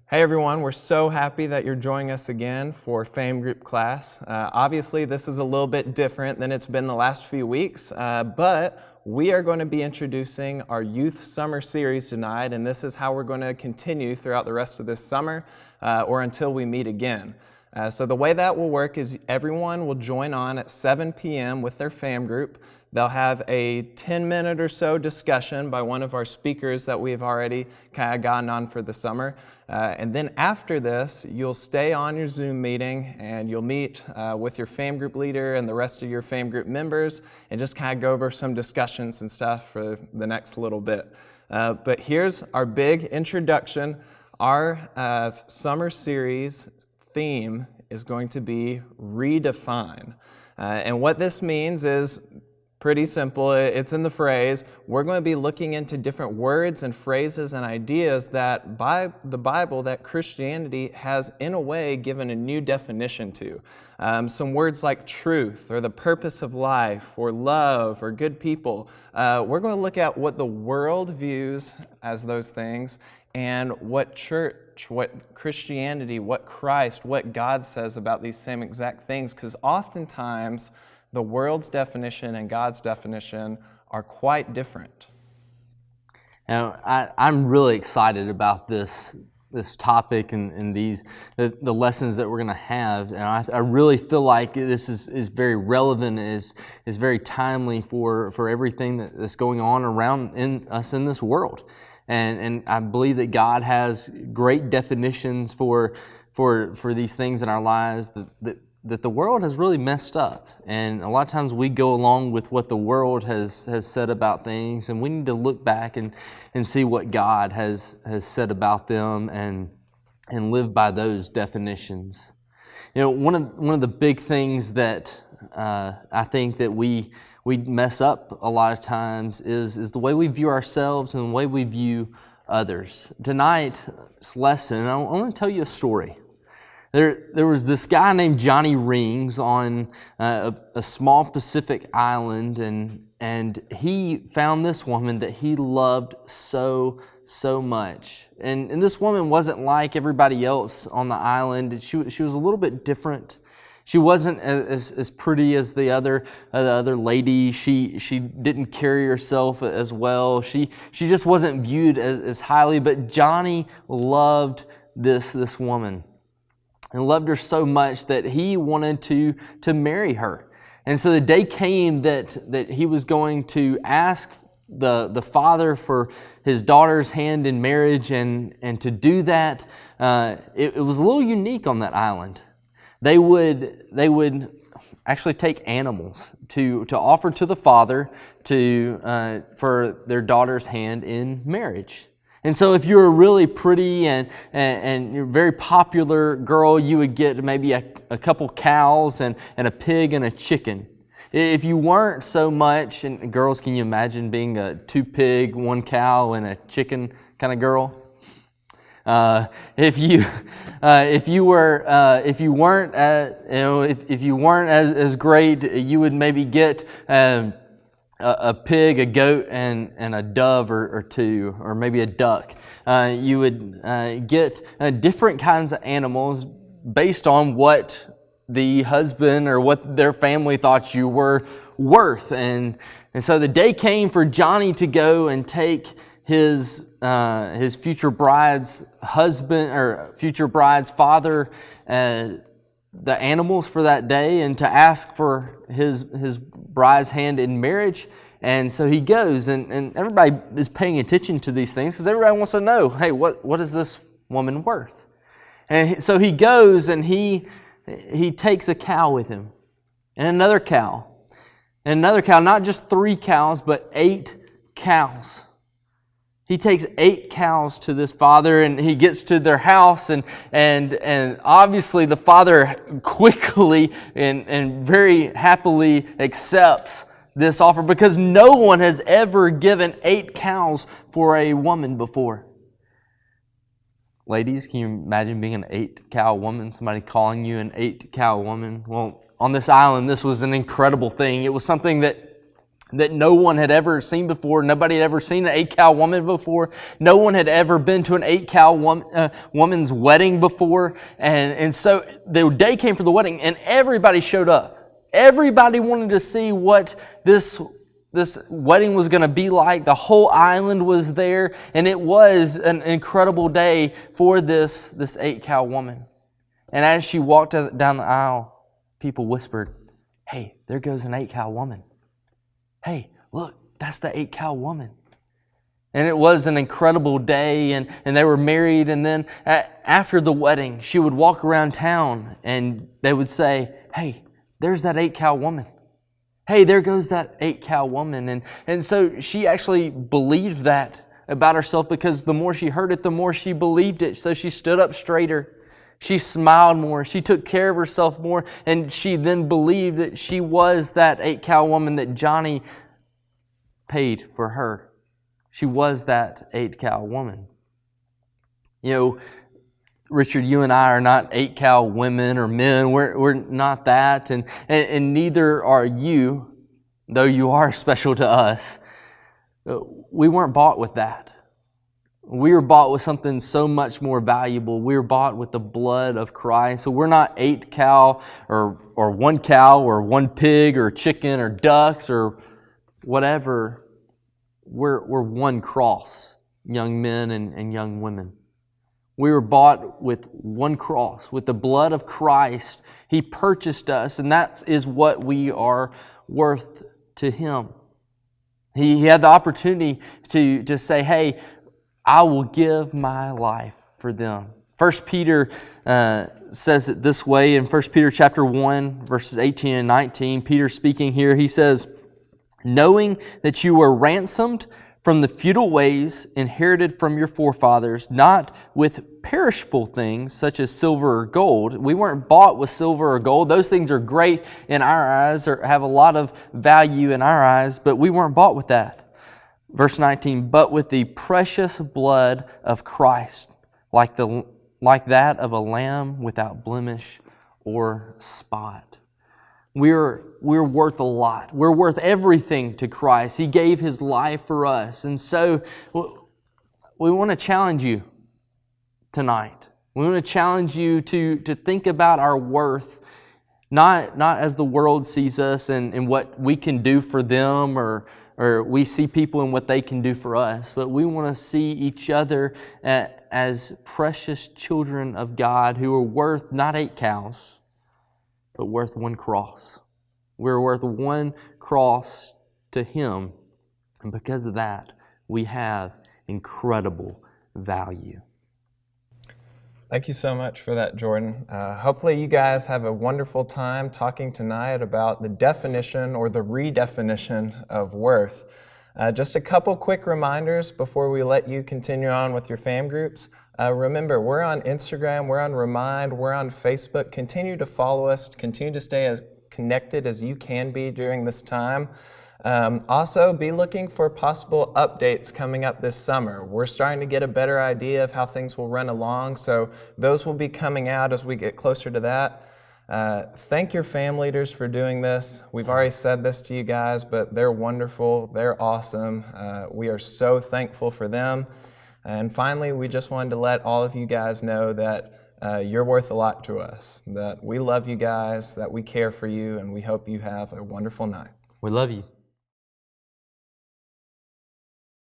Hey everyone, we're so happy that you're joining us again for Fame Group class. Obviously, this is a little bit different than it's been the last few weeks, but we are going to be introducing our Youth Summer Series tonight, and this is how we're going to continue throughout the rest of this summer or until we meet again. So the way that will work is everyone will join on at 7 p.m. with their Fame Group. They'll have a 10-minute or so discussion by one of our speakers that we've already kind of gotten on for the summer. And then after this, you'll stay on your Zoom meeting and you'll meet with your Fame Group leader and the rest of your Fame Group members and just kind of go over some discussions and stuff for the next little bit. But here's our big introduction. Our summer series theme is going to be reDefine. And what this means is pretty simple. It's in the phrase. We're going to be looking into different words and phrases and ideas that by the Bible that Christianity has in a way given a new definition to. Some words like truth or the purpose of life or love or good people. We're going to look at what the world views as those things and what church, what Christianity, what Christ, what God says about these same exact things, because oftentimes the world's definition and God's definition are quite different. Now, I'm really excited about this topic and the lessons that we're going to have. And I really feel like this is very relevant, is very timely for everything that's going on around us in this world. And I believe that God has great definitions for these things in our lives that the world has really messed up. And a lot of times we go along with what the world has said about things, and we need to look back and see what God has said about them and live by those definitions. You know, one of the big things that I think that we mess up a lot of times is the way we view ourselves and the way we view others. Tonight's lesson, I want to tell you a story. There was this guy named Johnny Rings on a small Pacific island, and he found this woman that he loved so much. And this woman wasn't like everybody else on the island. She was a little bit different. She wasn't as pretty as the other lady. She didn't carry herself as well. She just wasn't viewed as highly. But Johnny loved this woman, and loved her so much that he wanted to marry her. And so the day came that he was going to ask the father for his daughter's hand in marriage, and to do that, it was a little unique on that island. They would actually take animals to offer to the father for their daughter's hand in marriage. And so if you were really pretty and you're a very popular girl, you would get maybe a couple cows and a pig and a chicken. If you weren't so much, and girls, can you imagine being a 2 pig, 1 cow, and a chicken kind of girl? If you weren't as great, you would maybe get a pig, a goat, and a dove or 2, or maybe a duck. You would get different kinds of animals based on what the husband or what their family thought you were worth. And so the day came for Johnny to go and take his future bride's husband or future bride's father the animals for that day, and to ask for his bride's hand in marriage. And so he goes, and everybody is paying attention to these things because everybody wants to know, hey, what is this woman worth? And so he goes and he takes a cow with him, and another cow, not just 3 cows, but 8 cows. He takes 8 cows to this father, and he gets to their house, and obviously the father quickly and very happily accepts this offer, because no one has ever given 8 cows for a woman before. Ladies, can you imagine being an 8-cow woman? Somebody calling you an 8-cow woman? Well, on this island, this was an incredible thing. It was something that that no one had ever seen before. Nobody had ever seen an 8-cow woman before. No one had ever been to an 8-cow woman's wedding before. And so the day came for the wedding, and everybody showed up. Everybody wanted to see what this wedding was going to be like. The whole island was there, and it was an incredible day for this 8-cow woman. And as she walked down the aisle, people whispered, "Hey, there goes an 8-cow woman. Hey, look, that's the 8-cow woman." And it was an incredible day, and they were married. And then after the wedding, she would walk around town, and they would say, "Hey, there's that 8-cow woman. Hey, there goes that 8-cow woman." And so she actually believed that about herself, because the more she heard it, the more she believed it. So she stood up straighter. She smiled more. She took care of herself more. And she then believed that she was that 8-cow woman that Johnny paid for her. She was that 8-cow woman. You know, Richard, you and I are not 8-cow women or men. We're not that. And neither are you, though you are special to us. We weren't bought with that. We were bought with something so much more valuable. We were bought with the blood of Christ. So we're not 8 cow or 1 cow or 1 pig or chicken or ducks or whatever. We're one cross, young men and young women. We were bought with one cross, with the blood of Christ. He purchased us, and that is what we are worth to Him. He had the opportunity to say, "Hey, I will give my life for them." 1 Peter says it this way in 1 Peter chapter 1, verses 18 and 19. Peter speaking here, he says, "Knowing that you were ransomed from the futile ways inherited from your forefathers, not with perishable things such as silver or gold." We weren't bought with silver or gold. Those things are great in our eyes, or have a lot of value in our eyes, but we weren't bought with that. Verse 19, "But with the precious blood of Christ, like that of a lamb without blemish or spot." We're worth a lot. We're worth everything to Christ. He gave His life for us. And so we want to challenge you tonight. We want to challenge you to think about our worth, not as the world sees us and what we can do for them, or we see people and what they can do for us, but we want to see each other as precious children of God who are worth not 8 cows, but worth 1 cross. We're worth 1 cross to Him, and because of that, we have incredible value. Thank you so much for that, Jordan. Hopefully you guys have a wonderful time talking tonight about the definition or the redefinition of worth. Just a couple quick reminders before we let you continue on with your fam groups. Remember, we're on Instagram, we're on Remind, we're on Facebook. Continue to follow us, continue to stay as connected as you can be during this time. Also, be looking for possible updates coming up this summer. We're starting to get a better idea of how things will run along, so those will be coming out as we get closer to that. Thank your fam leaders for doing this. We've already said this to you guys, but they're wonderful. They're awesome. We are so thankful for them. And finally, we just wanted to let all of you guys know that you're worth a lot to us, that we love you guys, that we care for you, and we hope you have a wonderful night. We love you.